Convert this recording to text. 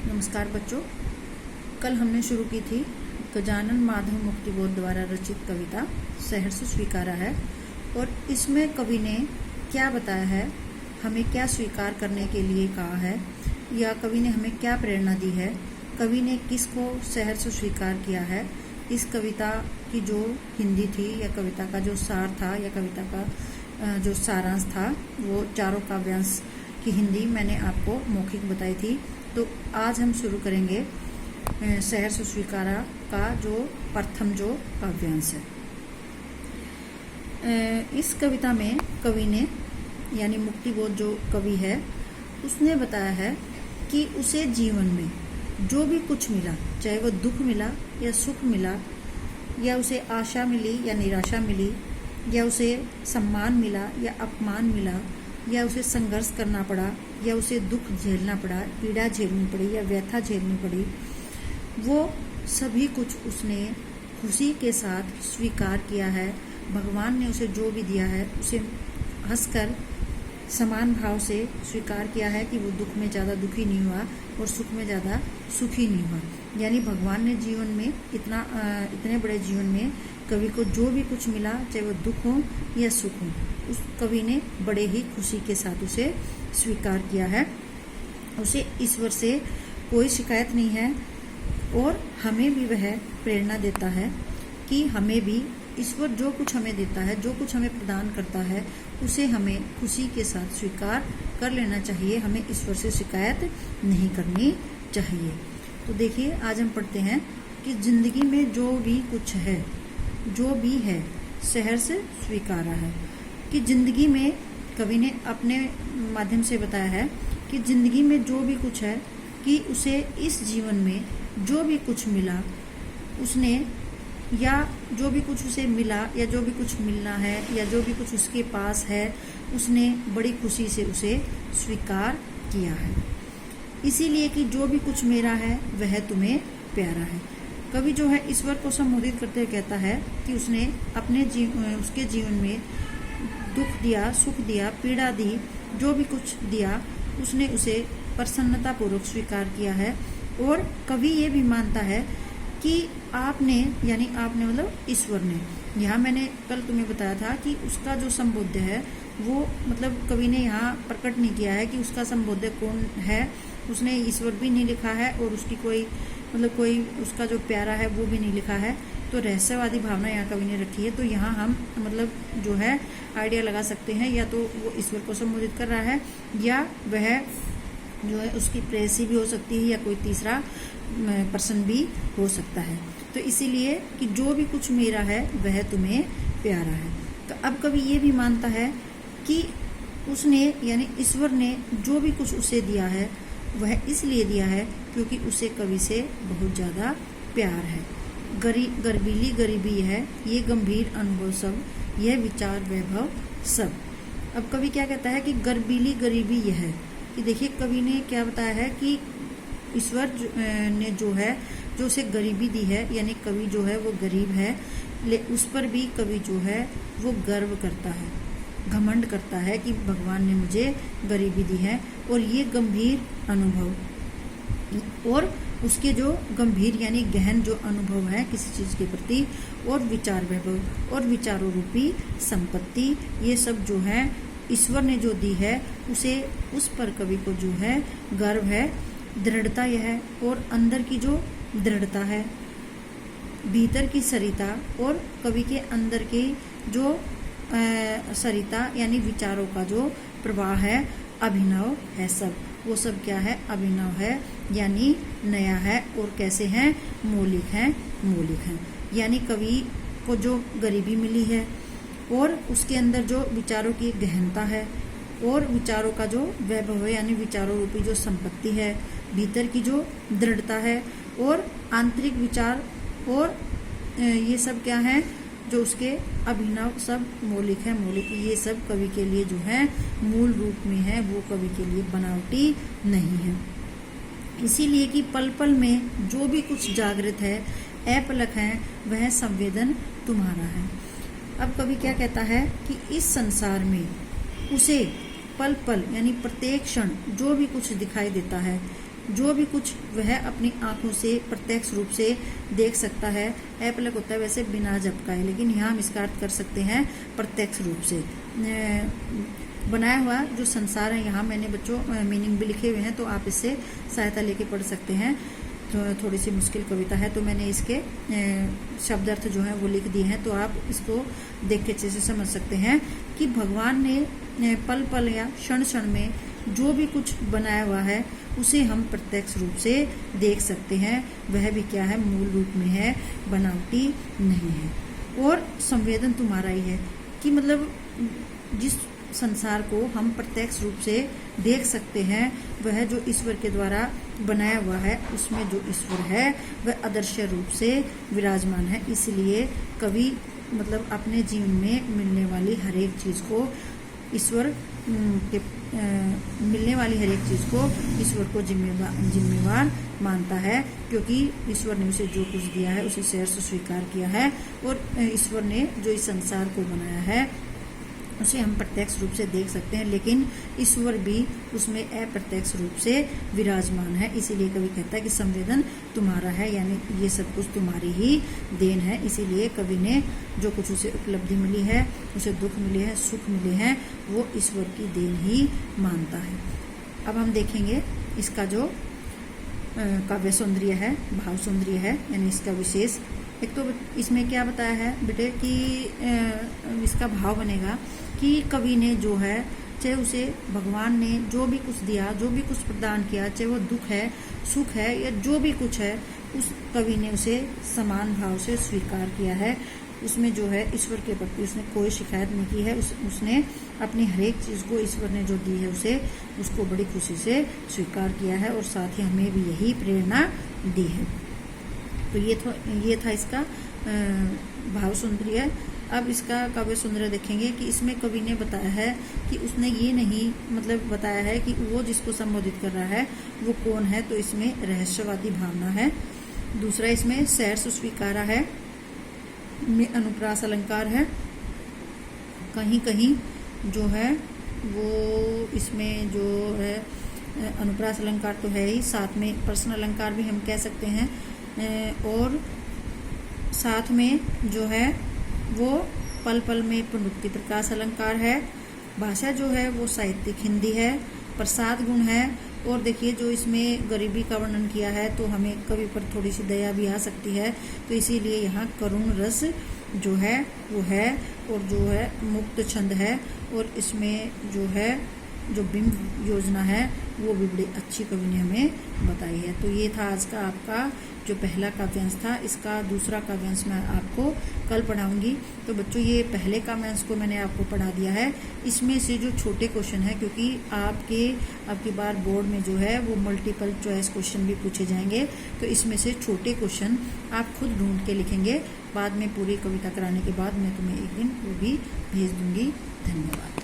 नमस्कार बच्चों। कल हमने शुरू की थी गजानन माधव मुक्तिबोध द्वारा रचित कविता सहर्ष स्वीकारा है। और इसमें कवि ने क्या बताया है, हमें क्या स्वीकार करने के लिए कहा है, या कवि ने हमें क्या प्रेरणा दी है, कवि ने किसको सहर्ष स्वीकार किया है। इस कविता की जो हिंदी थी या कविता का जो सार था या कविता का जो सारांश था वो चारों काव्यांश की हिंदी मैंने आपको मौखिक बताई थी। तो आज हम शुरू करेंगे सहर्ष स्वीकारा का जो प्रथम जो काव्यांश है। इस कविता में कवि ने यानी मुक्तिबोध जो कवि है उसने बताया है कि उसे जीवन में जो भी कुछ मिला, चाहे वो दुख मिला या सुख मिला, या उसे आशा मिली या निराशा मिली, या उसे सम्मान मिला या अपमान मिला, या उसे संघर्ष करना पड़ा, या उसे दुख झेलना पड़ा, पीड़ा झेलनी पड़ी या व्यथा झेलनी पड़ी, वो सभी कुछ उसने खुशी के साथ स्वीकार किया है। भगवान ने उसे जो भी दिया है उसे हंसकर समान भाव से स्वीकार किया है कि वो दुख में ज़्यादा दुखी नहीं हुआ और सुख में ज़्यादा सुखी नहीं हुआ। यानी भगवान ने जीवन में इतने बड़े जीवन में कवि को जो भी कुछ मिला, चाहे वो दुख हो या सुख हो, उस कवि ने बड़े ही खुशी के साथ उसे स्वीकार किया है। उसे ईश्वर से कोई शिकायत नहीं है और हमें भी वह प्रेरणा देता है कि हमें भी ईश्वर जो कुछ हमें देता है, जो कुछ हमें प्रदान करता है, उसे हमें खुशी के साथ स्वीकार कर लेना चाहिए। हमें ईश्वर से शिकायत नहीं करनी चाहिए। तो देखिए, आज हम पढ़ते हैं कि जिंदगी में जो भी कुछ है, जो भी है, सहर्ष स्वीकारा है। कि जिंदगी में कवि ने अपने माध्यम से बताया है कि जिंदगी में जो भी कुछ है, कि उसे इस जीवन में जो भी कुछ मिला उसने, या जो भी कुछ उसे मिला या जो भी कुछ मिलना है या जो भी कुछ उसके पास है, उसने बड़ी खुशी से उसे स्वीकार किया है। इसीलिए कि जो भी कुछ मेरा है वह तुम्हें प्यारा है। कवि जो है ईश्वर को संबोधित करते हुए कहता है कि उसने अपने उसके जीवन में दुख दिया, सुख दिया, पीड़ा दी, जो भी कुछ दिया उसने उसे प्रसन्नतापूर्वक स्वीकार किया है। और कवि ये भी मानता है कि आपने, यानी आपने मतलब ईश्वर ने, यहाँ मैंने कल तुम्हें बताया था कि उसका जो संबोध्य है वो मतलब कवि ने यहाँ प्रकट नहीं किया है कि उसका संबोध्य कौन है। उसने ईश्वर भी नहीं लिखा है और उसकी कोई उसका जो प्यारा है वो भी नहीं लिखा है। तो रहस्यवादी भावना यहाँ कवि ने रखी है। तो यहाँ हम मतलब जो है आइडिया लगा सकते हैं, या तो वो ईश्वर को संबोधित कर रहा है, या वह जो है उसकी प्रेयसी भी हो सकती है, या कोई तीसरा पर्सन भी हो सकता है। तो इसीलिए कि जो भी कुछ मेरा है वह तुम्हें प्यारा है। तो अब कवि ये भी मानता है कि उसने, यानी ईश्वर ने जो भी कुछ उसे दिया है वह इसलिए दिया है क्योंकि उसे कवि से बहुत ज़्यादा प्यार है। गर्बीली गरीबी है, ये गंभीर अनुभव सब, यह विचार वैभव सब। अब कवि क्या कहता है कि गर्बीली गरीबी यह है कि देखिए, कवि ने क्या बताया है कि ईश्वर ने जो है जो उसे गरीबी दी है, यानी कवि जो है वो गरीब है, उस पर भी कवि जो है वो गर्व करता है, घमंड करता है कि भगवान ने मुझे गरीबी दी है। और ये गंभीर अनुभव, और उसके जो गंभीर यानी गहन जो अनुभव है किसी चीज़ के प्रति, और विचार वैभव और विचारों रूपी संपत्ति, ये सब जो है ईश्वर ने जो दी है उसे, उस पर कवि को जो है गर्व है। दृढ़ता यह है, और अंदर की जो दृढ़ता है, भीतर की सरिता, और कवि के अंदर की जो सरिता यानी विचारों का जो प्रवाह है, अभिनव है सब। वो सब क्या है? अभिनव है, यानी नया है। और कैसे हैं? मौलिक हैं। यानी कवि को जो गरीबी मिली है और उसके अंदर जो विचारों की गहनता है, और विचारों का जो वैभव है यानी विचारों रूपी जो संपत्ति है, भीतर की जो दृढ़ता है, और आंतरिक विचार, और ये सब क्या है? जो उसके अभिनव सब मौलिक है। ये सब कवि के लिए जो है मूल रूप में है, वो कवि के लिए बनावटी नहीं है। इसीलिए कि पल पल में जो भी कुछ जागृत है, अपलक है, वह संवेदन तुम्हारा है। अब कवि क्या कहता है कि इस संसार में उसे पल पल यानी प्रत्येक क्षण जो भी कुछ दिखाई देता है, जो भी कुछ वह अपनी आंखों से प्रत्यक्ष रूप से देख सकता है। अपलक होता है वैसे बिना झपकाए, लेकिन यहाँ हम इसका अर्थ कर सकते हैं प्रत्यक्ष रूप से। बनाया हुआ जो संसार है, यहाँ मैंने बच्चों मीनिंग भी लिखे हुए हैं, तो आप इससे सहायता लेके पढ़ सकते हैं। तो थोड़ी सी मुश्किल कविता है, तो मैंने इसके शब्द अर्थ जो है वो लिख दिए हैं, तो आप इसको देख के अच्छे से समझ सकते हैं कि भगवान ने पल पल या क्षण क्षण में जो भी कुछ बनाया हुआ है उसे हम प्रत्यक्ष रूप से देख सकते हैं। वह भी क्या है, मूल रूप में है, बनावटी नहीं है। और संवेदन तुम्हारा ही है कि मतलब जिस संसार को हम प्रत्यक्ष रूप से देख सकते हैं, वह जो ईश्वर के द्वारा बनाया हुआ है, उसमें जो ईश्वर है वह अदृश्य रूप से विराजमान है। इसलिए कवि मतलब अपने जीवन में मिलने वाली हर एक चीज को ईश्वर के मिलने वाली हर एक चीज को ईश्वर को जिम्मेवार मानता है, क्योंकि ईश्वर ने उसे जो कुछ दिया है उसे शेर से स्वीकार किया है। और ईश्वर ने जो इस संसार को बनाया है उसे हम प्रत्यक्ष रूप से देख सकते हैं, लेकिन ईश्वर भी उसमें अप्रत्यक्ष रूप से विराजमान है। इसीलिए कवि कहता है कि संवेदन तुम्हारा है, यानी ये सब कुछ तुम्हारी ही देन है। इसीलिए कवि ने जो कुछ उसे उपलब्धि मिली है, उसे दुख मिले हैं, सुख मिले हैं, वो ईश्वर की देन ही मानता है। अब हम देखेंगे इसका जो काव्य सौंदर्य है, भाव सौंदर्य है, यानी इसका विशेष। एक तो इसमें क्या बताया है बेटे कि इसका भाव बनेगा कि कवि ने जो है, चाहे उसे भगवान ने जो भी कुछ दिया, जो भी कुछ प्रदान किया, चाहे वो दुख है, सुख है, या जो भी कुछ है, उस कवि ने उसे समान भाव से स्वीकार किया है। उसमें जो है ईश्वर के प्रति उसने कोई शिकायत नहीं की है। उसने अपनी हर एक चीज़ को ईश्वर ने जो दी है उसको बड़ी खुशी से स्वीकार किया है, और साथ ही हमें भी यही प्रेरणा दी है। तो ये था इसका भाव सौंदर्य। अब इसका काव्य सौंदर्य देखेंगे कि इसमें कवि ने बताया है कि उसने ये नहीं मतलब बताया है कि वो जिसको संबोधित कर रहा है वो कौन है, तो इसमें रहस्यवादी भावना है। दूसरा इसमें शेर से स्वीकारा है, में अनुप्रास अलंकार है, कहीं कहीं जो है वो इसमें जो है अनुप्रास अलंकार तो है ही, साथ में प्रश्न अलंकार भी हम कह सकते हैं, और साथ में जो है वो पल पल में पुनरुक्ति प्रकाश अलंकार है। भाषा जो है वो साहित्यिक हिंदी है, प्रसाद गुण है। और देखिए जो इसमें गरीबी का वर्णन किया है, तो हमें कवि पर थोड़ी सी दया भी आ सकती है, तो इसीलिए यहाँ करुण रस जो है वो है, और जो है मुक्त छंद है, और इसमें जो है जो बिंब योजना है वो भी बड़ी अच्छी कवि ने हमें बताई है। तो ये था आज का आपका जो पहला काव्यांश था। इसका दूसरा काव्यांश मैं आपको कल पढ़ाऊंगी। तो बच्चों ये पहले काव्यांश को मैंने आपको पढ़ा दिया है। इसमें से जो छोटे क्वेश्चन है, क्योंकि आपकी बार बोर्ड में जो है वो मल्टीपल चॉइस क्वेश्चन भी पूछे जाएंगे, तो इसमें से छोटे क्वेश्चन आप खुद ढूंढ के लिखेंगे। बाद में पूरी कविता कराने के बाद मैं तुम्हें एक दिन वो भी भेज दूंगी। धन्यवाद।